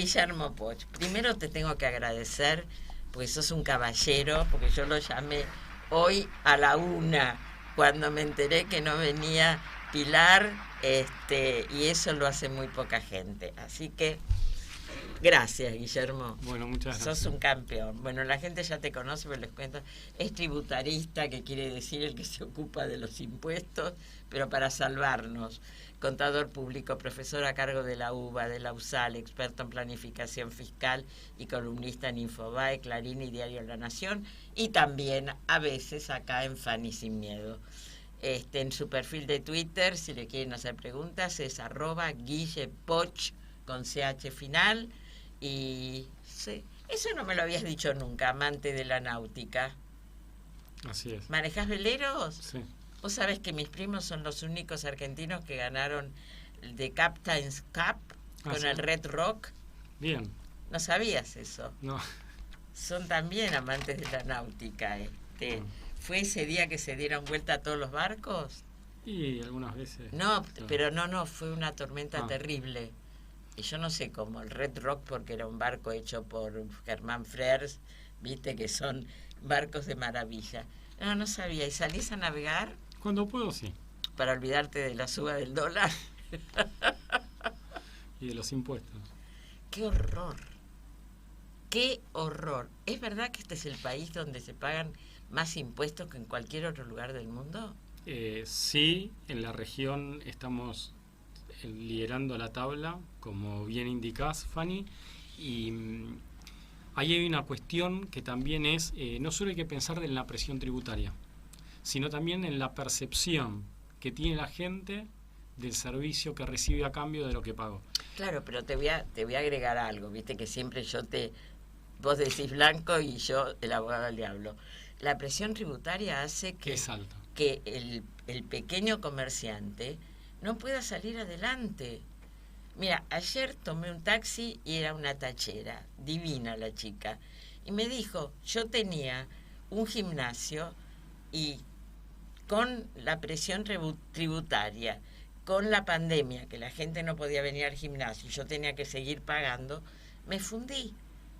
Guillermo Poch, primero te tengo que agradecer, porque sos un caballero, porque yo lo llamé hoy a la 1, cuando me enteré que no venía Pilar, y eso lo hace muy poca gente. Así que, gracias, Guillermo. Bueno, muchas gracias. Sos un campeón. Bueno, la gente ya te conoce, pero les cuento. Es tributarista, que quiere decir el que se ocupa de los impuestos, pero para salvarnos. Contador público, profesor a cargo de la UBA, de la USAL, experto en planificación fiscal y columnista en Infobae, Clarín y Diario La Nación, y también a veces acá en Fan y Sin Miedo. En su perfil de Twitter, si le quieren hacer preguntas, es @GuillePoch con CH final. Y sí, eso no me lo habías dicho nunca, amante de la náutica. Así es. ¿Manejás veleros? Sí. Vos sabés que mis primos son los únicos argentinos que ganaron el de Captain's Cup con el Red Rock. Bien. ¿No sabías eso? No. Son también amantes de la náutica. ¿Fue ese día que se dieron vuelta a todos los barcos? Y algunas veces. No, pero no, fue una tormenta terrible. Y yo no sé cómo, el Red Rock, porque era un barco hecho por Germán Frers, viste que son barcos de maravilla. No sabía. ¿Y salís a navegar? Cuando puedo, sí. Para olvidarte de la suba del dólar. Y de los impuestos. ¡Qué horror! ¡Qué horror! ¿Es verdad que este es el país donde se pagan más impuestos que en cualquier otro lugar del mundo? Sí, en la región estamos liderando la tabla, como bien indicás, Fanny, y ahí hay una cuestión que también es, no solo hay que pensar en la presión tributaria, sino también en la percepción que tiene la gente del servicio que recibe a cambio de lo que pagó. Claro, pero te voy a agregar algo, viste que siempre vos decís blanco y yo el abogado del diablo. La presión tributaria hace que el pequeño comerciante no pueda salir adelante. Mira, ayer tomé un taxi y era una tachera, divina la chica, y me dijo, yo tenía un gimnasio y con la presión tributaria, con la pandemia, que la gente no podía venir al gimnasio y yo tenía que seguir pagando, me fundí.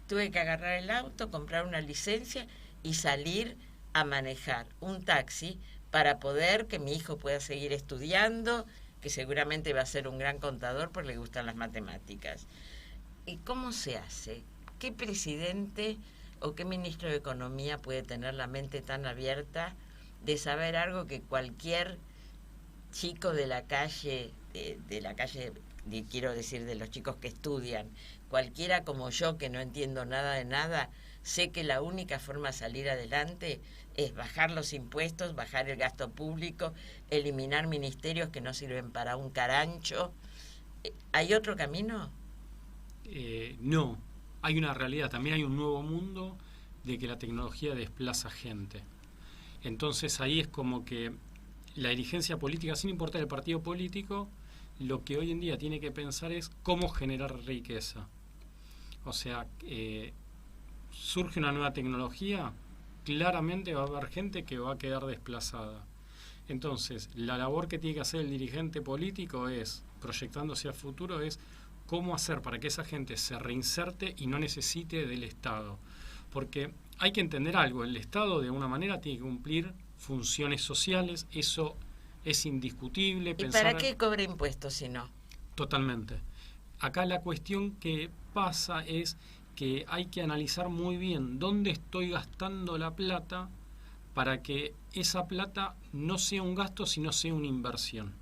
Tuve que agarrar el auto, comprar una licencia y salir a manejar un taxi para poder que mi hijo pueda seguir estudiando, que seguramente va a ser un gran contador porque le gustan las matemáticas. ¿Y cómo se hace? ¿Qué presidente o qué ministro de Economía puede tener la mente tan abierta de saber algo que cualquier chico de la calle, quiero decir, de los chicos que estudian, cualquiera como yo que no entiendo nada de nada, sé que la única forma de salir adelante es bajar los impuestos, bajar el gasto público, eliminar ministerios que no sirven para un carancho? ¿Hay otro camino? No, hay una realidad, también hay un nuevo mundo de que la tecnología desplaza gente. Entonces ahí es como que la dirigencia política, sin importar el partido político, lo que hoy en día tiene que pensar es cómo generar riqueza. O sea, surge una nueva tecnología, claramente va a haber gente que va a quedar desplazada. Entonces, la labor que tiene que hacer el dirigente político es, proyectándose al futuro, es cómo hacer para que esa gente se reinserte y no necesite del Estado. Porque hay que entender algo, el Estado de una manera tiene que cumplir funciones sociales, eso es indiscutible. ¿Y para qué cobra impuestos si no? Totalmente. Acá la cuestión que pasa es que hay que analizar muy bien dónde estoy gastando la plata para que esa plata no sea un gasto, sino sea una inversión.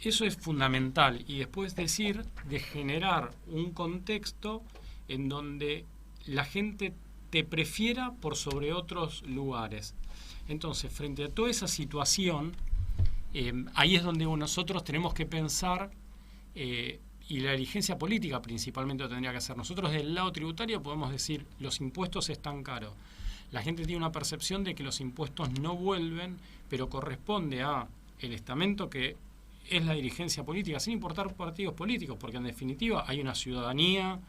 Eso es fundamental. Y después decir de generar un contexto en donde la gente te prefiera por sobre otros lugares. Entonces, frente a toda esa situación, ahí es donde nosotros tenemos que pensar, y la dirigencia política principalmente lo tendría que hacer. Nosotros del lado tributario podemos decir, los impuestos están caros. La gente tiene una percepción de que los impuestos no vuelven, pero corresponde a el estamento que es la dirigencia política, sin importar partidos políticos, porque en definitiva hay una ciudadanía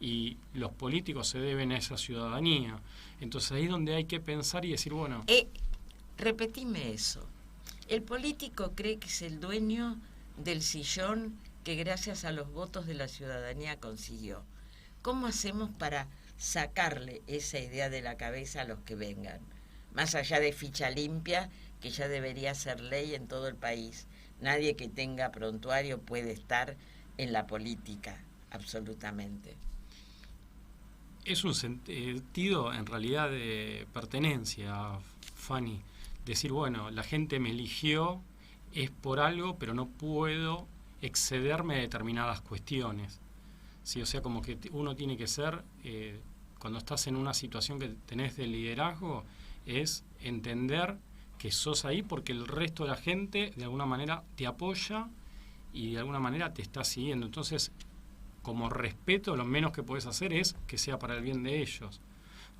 y los políticos se deben a esa ciudadanía. Entonces ahí es donde hay que pensar y decir, bueno... repetime eso. El político cree que es el dueño del sillón que gracias a los votos de la ciudadanía consiguió. ¿Cómo hacemos para sacarle esa idea de la cabeza a los que vengan? Más allá de ficha limpia, que ya debería ser ley en todo el país. Nadie que tenga prontuario puede estar en la política, absolutamente. Es un sentido en realidad de pertenencia, Fanny. Decir, bueno, la gente me eligió, es por algo, pero no puedo excederme de determinadas cuestiones. Sí, o sea, como que uno tiene que ser, cuando estás en una situación que tenés de liderazgo, es entender que sos ahí porque el resto de la gente de alguna manera te apoya y de alguna manera te está siguiendo. Entonces, como respeto, lo menos que podés hacer es que sea para el bien de ellos.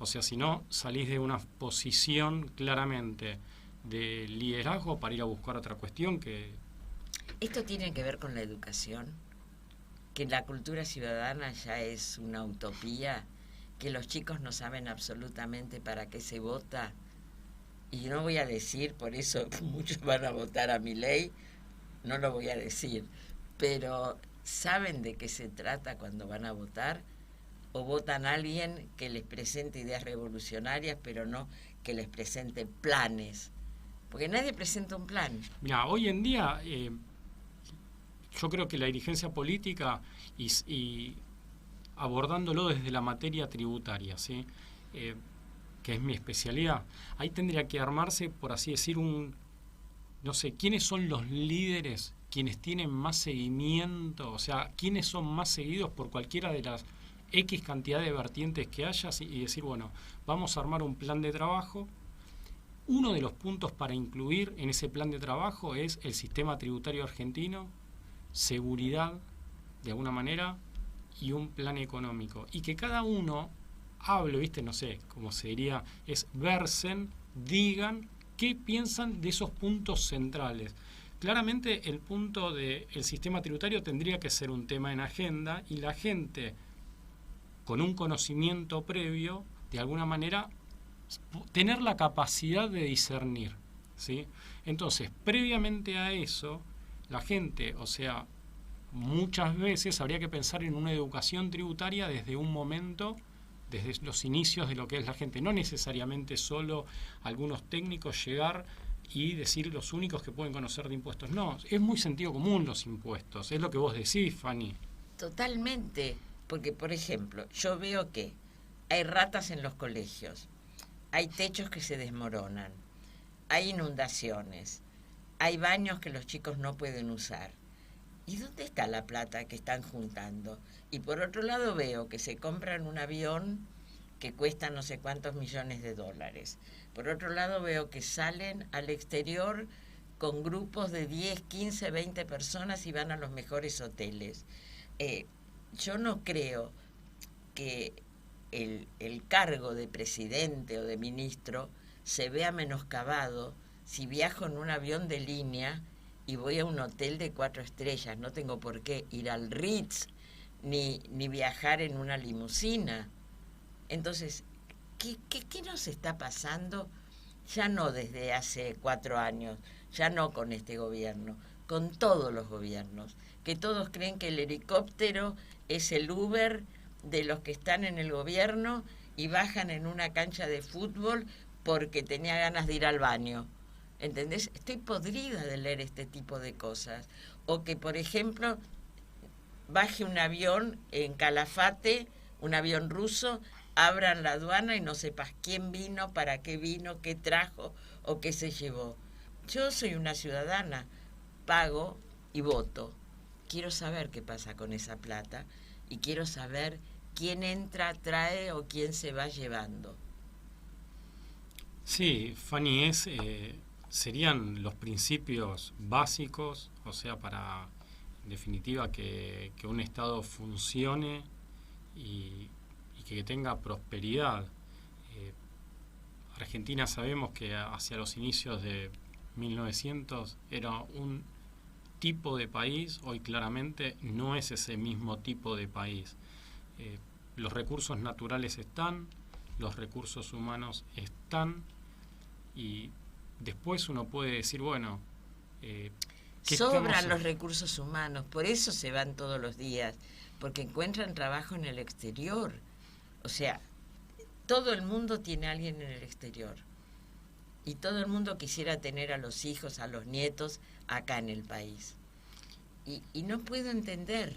O sea, si no, salís de una posición claramente de liderazgo para ir a buscar otra cuestión que... Esto tiene que ver con la educación, que la cultura ciudadana ya es una utopía, que los chicos no saben absolutamente para qué se vota. Y no voy a decir, por eso muchos van a votar a Milei, no lo voy a decir, pero ¿saben de qué se trata cuando van a votar? ¿O votan a alguien que les presente ideas revolucionarias, pero no que les presente planes? Porque nadie presenta un plan. Mira, hoy en día yo creo que la dirigencia política y abordándolo desde la materia tributaria, ¿sí? Que es mi especialidad, ahí tendría que armarse, por así decir, no sé, ¿quiénes son los líderes, quienes tienen más seguimiento? O sea, ¿quiénes son más seguidos por cualquiera de las X cantidad de vertientes que haya? Y decir, bueno, vamos a armar un plan de trabajo. Uno de los puntos para incluir en ese plan de trabajo es el sistema tributario argentino, seguridad, de alguna manera, y un plan económico. Y que cada uno hable, ¿viste? No sé, como se diría, es versen, digan qué piensan de esos puntos centrales. Claramente el punto del sistema tributario tendría que ser un tema en agenda y la gente, con un conocimiento previo, de alguna manera, tener la capacidad de discernir, ¿sí? Entonces, previamente a eso, la gente, o sea, muchas veces habría que pensar en una educación tributaria desde un momento, desde los inicios de lo que es la gente, no necesariamente solo algunos técnicos llegar y decir los únicos que pueden conocer de impuestos. No, es muy sentido común los impuestos, es lo que vos decís, Fanny. Totalmente, porque por ejemplo, yo veo que hay ratas en los colegios, hay techos que se desmoronan, hay inundaciones, hay baños que los chicos no pueden usar. ¿Y dónde está la plata que están juntando? Y por otro lado veo que se compran un avión que cuesta no sé cuántos millones de dólares. Por otro lado veo que salen al exterior con grupos de 10, 15, 20 personas y van a los mejores hoteles. Yo no creo que el cargo de presidente o de ministro se vea menoscabado si viajo en un avión de línea y voy a un hotel de 4 estrellas. No tengo por qué ir al Ritz ni viajar en una limusina. Entonces, ¿qué nos está pasando? Ya no desde hace 4 años, ya no con este gobierno, con todos los gobiernos, que todos creen que el helicóptero es el Uber de los que están en el gobierno y bajan en una cancha de fútbol porque tenía ganas de ir al baño. ¿Entendés? Estoy podrida de leer este tipo de cosas. O que, por ejemplo, baje un avión en Calafate, un avión ruso, abran la aduana y no sepas quién vino, para qué vino, qué trajo o qué se llevó. Yo soy una ciudadana, pago y voto. Quiero saber qué pasa con esa plata y quiero saber quién entra, trae o quién se va llevando. Sí, Fanny, serían los principios básicos, o sea, para, en definitiva, que un Estado funcione y que tenga prosperidad. Argentina sabemos que hacia los inicios de 1900 era un tipo de país, hoy claramente no es ese mismo tipo de país. Los recursos naturales están, los recursos humanos están, y después uno puede decir, bueno, Sobran los recursos humanos, por eso se van todos los días, porque encuentran trabajo en el exterior. O sea, todo el mundo tiene a alguien en el exterior. Y todo el mundo quisiera tener a los hijos, a los nietos, acá en el país. Y no puedo entender,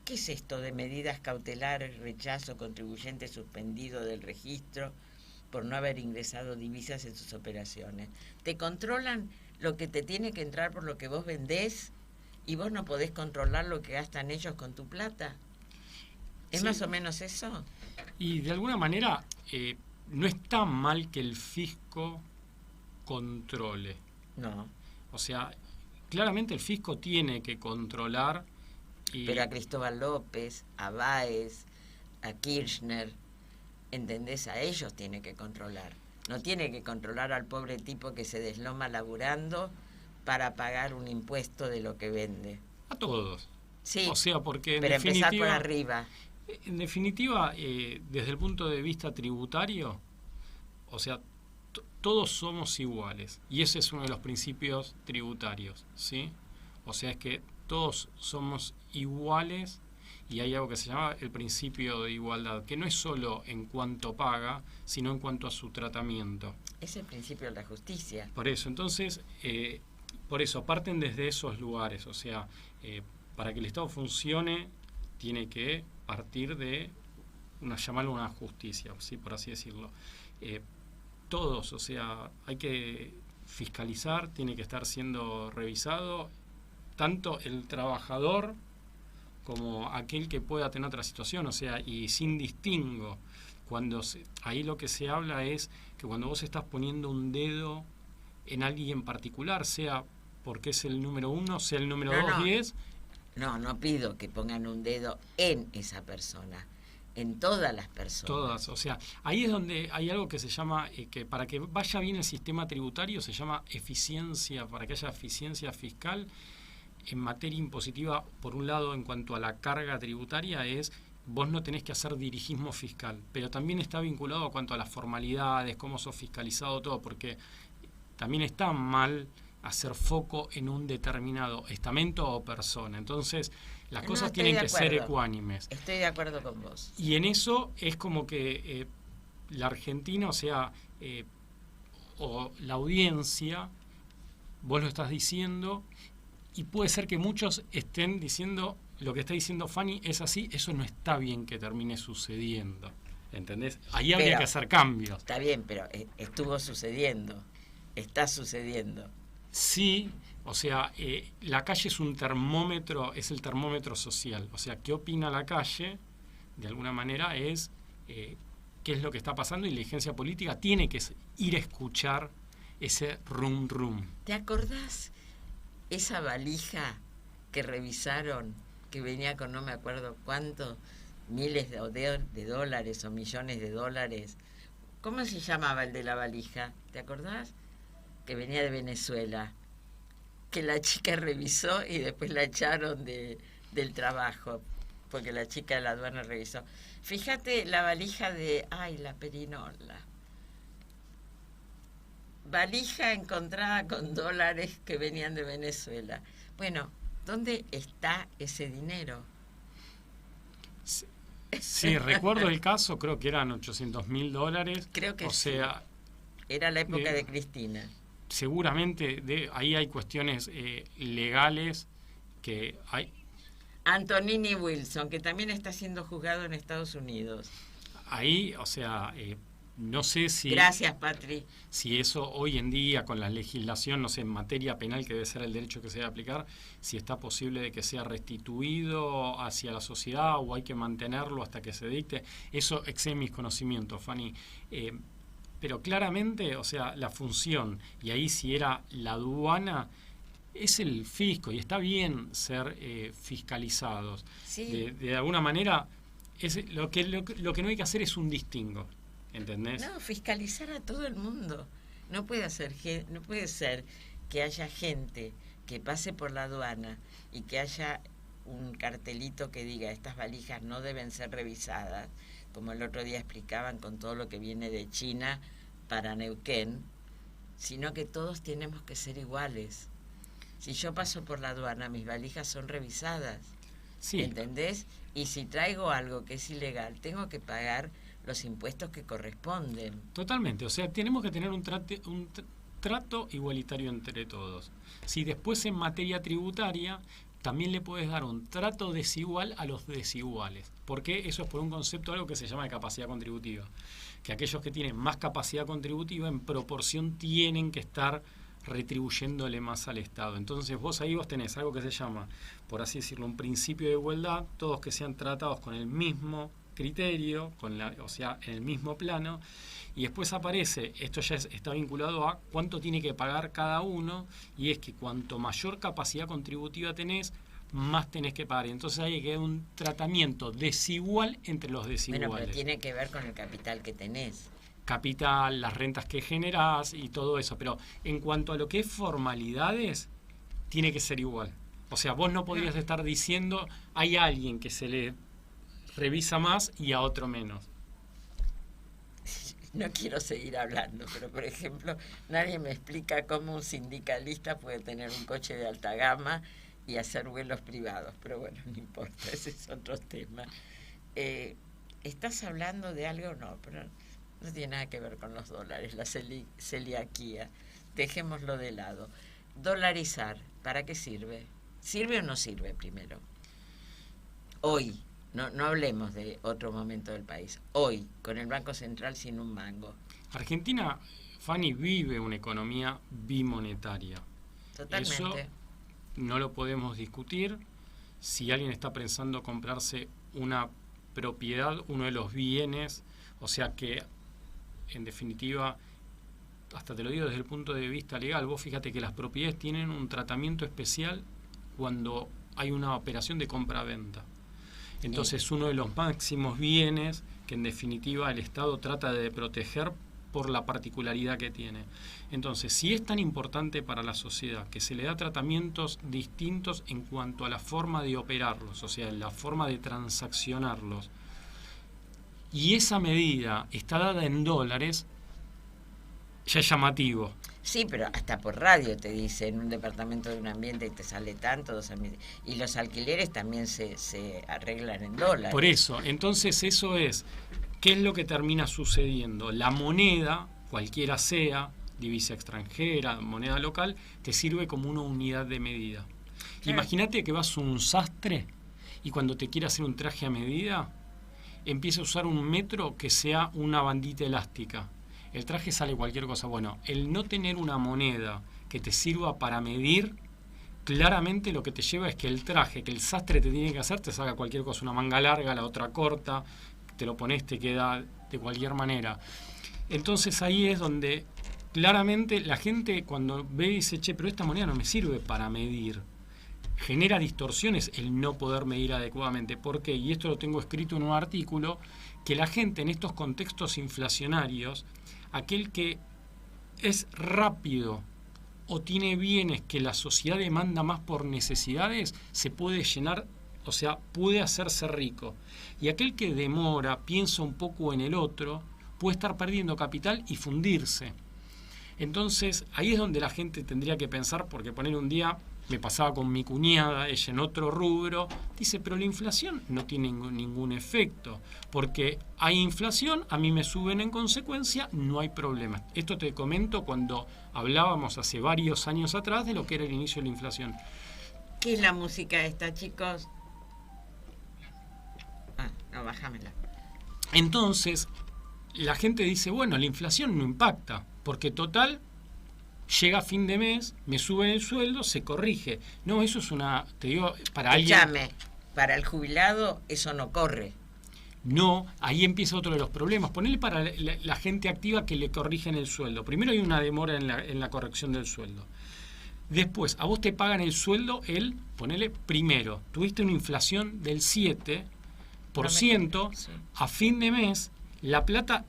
¿qué es esto de medidas cautelares, rechazo, contribuyente suspendido del registro por no haber ingresado divisas en sus operaciones? Te controlan lo que te tiene que entrar por lo que vos vendés y vos no podés controlar lo que gastan ellos con tu plata. ¿Es más o menos eso? Y de alguna manera no está mal que el fisco controle. No. O sea, claramente el fisco tiene que controlar. Pero a Cristóbal López, a Báez, a Kirchner, ¿entendés? A ellos tiene que controlar. No tiene que controlar al pobre tipo que se desloma laburando para pagar un impuesto de lo que vende. A todos. Sí, o sea, porque pero empezar por arriba. En definitiva, desde el punto de vista tributario, o sea, todos somos iguales. Y ese es uno de los principios tributarios, ¿sí? O sea, es que todos somos iguales y hay algo que se llama el principio de igualdad, que no es solo en cuanto paga, sino en cuanto a su tratamiento. Es el principio de la justicia. Por eso, entonces, por eso, parten desde esos lugares. O sea, para que el Estado funcione, tiene que partir de, llamarlo una justicia, ¿sí? Por así decirlo. Todos, o sea, hay que fiscalizar, tiene que estar siendo revisado, tanto el trabajador como aquel que pueda tener otra situación, o sea, y sin distingo. Ahí lo que se habla es que cuando vos estás poniendo un dedo en alguien particular, sea porque es el número 1, sea el número 210. No pido que pongan un dedo en esa persona, en todas las personas. Todas, o sea, ahí es donde hay algo que se llama, que para que vaya bien el sistema tributario se llama eficiencia, para que haya eficiencia fiscal. En materia impositiva, por un lado, en cuanto a la carga tributaria, vos no tenés que hacer dirigismo fiscal, pero también está vinculado a cuanto a las formalidades, cómo sos fiscalizado, todo, porque también está mal hacer foco en un determinado estamento o persona. Entonces, las cosas tienen que ser ecuánimes. Estoy de acuerdo con vos. Y en eso es como que la Argentina, o sea, o la audiencia, vos lo estás diciendo, y puede ser que muchos estén diciendo lo que está diciendo Fanny es así, eso no está bien que termine sucediendo, ¿entendés? Ahí habría que hacer cambios. Está bien, pero estuvo sucediendo, está sucediendo. Sí, o sea, la calle es un termómetro, es el termómetro social, o sea, ¿qué opina la calle? De alguna manera es qué es lo que está pasando, y la dirigencia política tiene que ir a escuchar ese rum rum. ¿Te acordás esa valija que revisaron, que venía con no me acuerdo cuánto, miles de dólares o millones de dólares? ¿Cómo se llamaba el de la valija? ¿Te acordás? Que venía de Venezuela, que la chica revisó y después la echaron del trabajo, porque la chica de la aduana revisó. Fíjate la valija la perinola. Valija encontrada con dólares que venían de Venezuela. Bueno, ¿dónde está ese dinero? Sí, recuerdo el caso, creo que eran $800.000. Creo que sí. Sea, era la época de Cristina. Seguramente ahí hay cuestiones legales que hay. Antonini Wilson, que también está siendo juzgado en Estados Unidos. Ahí, o sea, no sé si... Gracias, Patri. Si eso hoy en día, con la legislación, no sé, en materia penal, que debe ser el derecho que se debe aplicar, si está posible de que sea restituido hacia la sociedad o hay que mantenerlo hasta que se dicte. Eso excede mis conocimientos, Fanny. Pero claramente, o sea, la función, y ahí si era la aduana, es el fisco, y está bien ser fiscalizados. Sí. De alguna manera, lo que no hay que hacer es un distingo. ¿Entendés? No, fiscalizar a todo el mundo. No puede ser que haya gente que pase por la aduana y que haya un cartelito que diga estas valijas no deben ser revisadas, como el otro día explicaban con todo lo que viene de China para Neuquén, sino que todos tenemos que ser iguales. Si yo paso por la aduana, mis valijas son revisadas, sí. ¿Entendés? Y si traigo algo que es ilegal, tengo que pagar los impuestos que corresponden. Totalmente, o sea, tenemos que tener un trato igualitario entre todos. Si después en materia tributaria también le puedes dar un trato desigual a los desiguales, porque eso es por un concepto, algo que se llama de capacidad contributiva, que aquellos que tienen más capacidad contributiva en proporción tienen que estar retribuyéndole más al Estado. Entonces vos tenés algo que se llama, por así decirlo, un principio de igualdad, todos que sean tratados con el mismo criterio, o sea, en el mismo plano, y después aparece, esto ya está vinculado a cuánto tiene que pagar cada uno, y es que cuanto mayor capacidad contributiva tenés, más tenés que pagar. Entonces hay que dar un tratamiento desigual entre los desiguales. Bueno, pero tiene que ver con el capital que tenés. Capital, las rentas que generás y todo eso. Pero en cuanto a lo que es formalidades, tiene que ser igual. O sea, vos no podrías estar diciendo hay alguien que se le revisa más y a otro menos. No quiero seguir hablando, pero por ejemplo, nadie me explica cómo un sindicalista puede tener un coche de alta gama y hacer vuelos privados. Pero bueno, no importa, ese es otro tema. ¿Estás hablando de algo? No, pero no tiene nada que ver con los dólares, la celiaquía. Dejémoslo de lado. Dolarizar, ¿para qué sirve? ¿Sirve o no sirve primero? Hoy, no hablemos de otro momento del país. Hoy, con el Banco Central sin un mango. Argentina, Fanny, vive una economía bimonetaria. Totalmente. Eso no lo podemos discutir. Si alguien está pensando comprarse una propiedad, uno de los bienes, o sea que en definitiva, hasta te lo digo desde el punto de vista legal, vos fíjate que las propiedades tienen un tratamiento especial cuando hay una operación de compra-venta. Entonces, uno de los máximos bienes que en definitiva el Estado trata de proteger por la particularidad que tiene. Entonces, si es tan importante para la sociedad que se le da tratamientos distintos en cuanto a la forma de operarlos, o sea, la forma de transaccionarlos, y esa medida está dada en dólares, ya es llamativo. Sí, pero hasta por radio te dice, en un departamento de un ambiente te sale tanto, y los alquileres también se arreglan en dólares. Por eso, entonces eso es, ¿qué es lo que termina sucediendo? La moneda, cualquiera sea, divisa extranjera, moneda local, te sirve como una unidad de medida. Claro. Imagínate que vas a un sastre y cuando te quiere hacer un traje a medida, empieza a usar un metro que sea una bandita elástica. El traje sale cualquier cosa. Bueno, el no tener una moneda que te sirva para medir, claramente lo que te lleva es que el traje que el sastre te tiene que hacer te saca cualquier cosa, una manga larga, la otra corta, te lo pones, te queda de cualquier manera. Entonces ahí es donde claramente la gente cuando ve y dice, che, pero esta moneda no me sirve para medir. Genera distorsiones el no poder medir adecuadamente. ¿Por qué? Y esto lo tengo escrito en un artículo, que la gente en estos contextos inflacionarios, aquel que es rápido o tiene bienes que la sociedad demanda más por necesidades, se puede llenar, o sea, puede hacerse rico. Y aquel que demora, piensa un poco en el otro, puede estar perdiendo capital y fundirse. Entonces, ahí es donde la gente tendría que pensar, porque poner un día, me pasaba con mi cuñada, ella en otro rubro, dice, pero la inflación no tiene ningún efecto, porque hay inflación, a mí me suben en consecuencia, no hay problema. Esto te comento cuando hablábamos hace varios años atrás de lo que era el inicio de la inflación. ¿Qué es la música esta, chicos? No, bájamela. Entonces, la gente dice, bueno, la inflación no impacta, porque total, llega a fin de mes, me suben el sueldo, se corrige. No, eso es una, te digo, para alguien... para el jubilado eso no corre. No, ahí empieza otro de los problemas. Ponele para la gente activa que le corrigen el sueldo. Primero hay una demora en la corrección del sueldo. Después, a vos te pagan el sueldo ponele primero, tuviste una inflación del 7%, sí. A fin de mes, la plata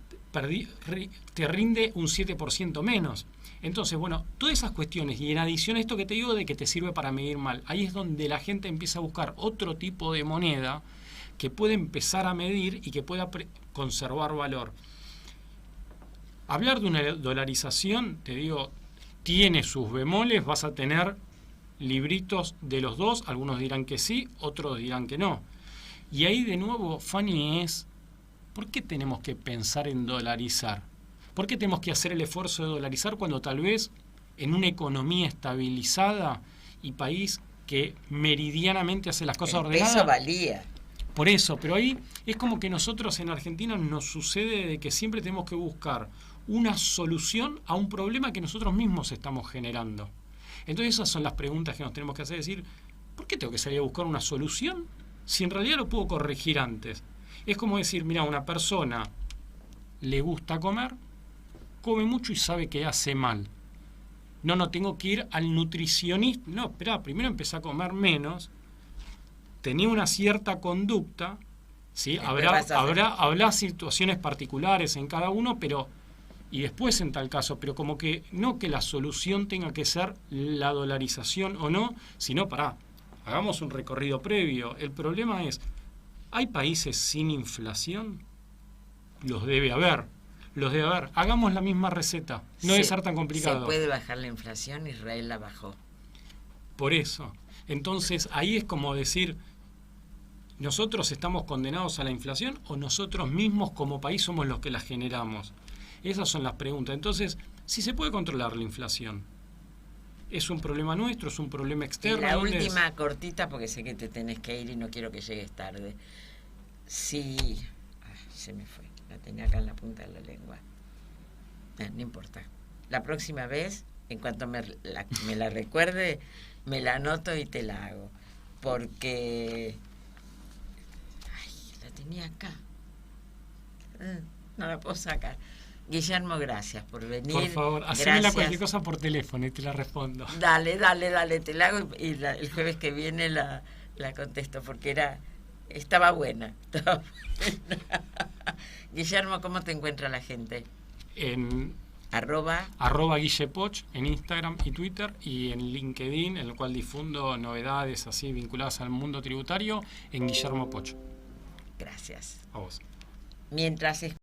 te rinde un 7% menos. Entonces, bueno, todas esas cuestiones, y en adición a esto que te digo de que te sirve para medir mal, ahí es donde la gente empieza a buscar otro tipo de moneda que puede empezar a medir y que pueda conservar valor. Hablar de una dolarización, te digo, tiene sus bemoles, vas a tener libritos de los dos, algunos dirán que sí, otros dirán que no. Y ahí de nuevo, Fanny, ¿por qué tenemos que pensar en dolarizar? ¿Por qué tenemos que hacer el esfuerzo de dolarizar cuando tal vez en una economía estabilizada y país que meridianamente hace las cosas ordenadas? Eso valía. Por eso, pero ahí es como que nosotros en Argentina nos sucede de que siempre tenemos que buscar una solución a un problema que nosotros mismos estamos generando. Entonces esas son las preguntas que nos tenemos que hacer, decir, ¿por qué tengo que salir a buscar una solución si en realidad lo puedo corregir antes? Es como decir, mira, una persona le gusta comer, come mucho y sabe que hace mal. No tengo que ir al nutricionista. No, espera, primero empecé a comer menos, tenía una cierta conducta, ¿sí? Habrá situaciones particulares en cada uno, pero y después en tal caso, pero como que no que la solución tenga que ser la dolarización o no, sino hagamos un recorrido previo. El problema es, ¿hay países sin inflación? Los debe haber. Hagamos la misma receta. No debe ser tan complicado. Se puede bajar la inflación, Israel la bajó. Por eso. Entonces, ahí es como decir, ¿nosotros estamos condenados a la inflación o nosotros mismos como país somos los que la generamos? Esas son las preguntas. Entonces, si se puede controlar la inflación, ¿es un problema nuestro? ¿Es un problema externo? Y la última cortita, porque sé que te tenés que ir y no quiero que llegues tarde. Sí, se me fue. La tenía acá en la punta de la lengua. No importa. La próxima vez, en cuanto me la recuerde, me la anoto y te la hago. Porque... la tenía acá. No la puedo sacar. Guillermo, gracias por venir. Por favor, hacémela cualquier cosa por teléfono y te la respondo. Dale, te la hago y el jueves que viene la contesto, porque estaba buena. Guillermo, ¿cómo te encuentra la gente? En @ @GuillePoch en Instagram y Twitter, y en LinkedIn, en el cual difundo novedades así vinculadas al mundo tributario, en Guillermo Poch. Gracias. A vos. Mientras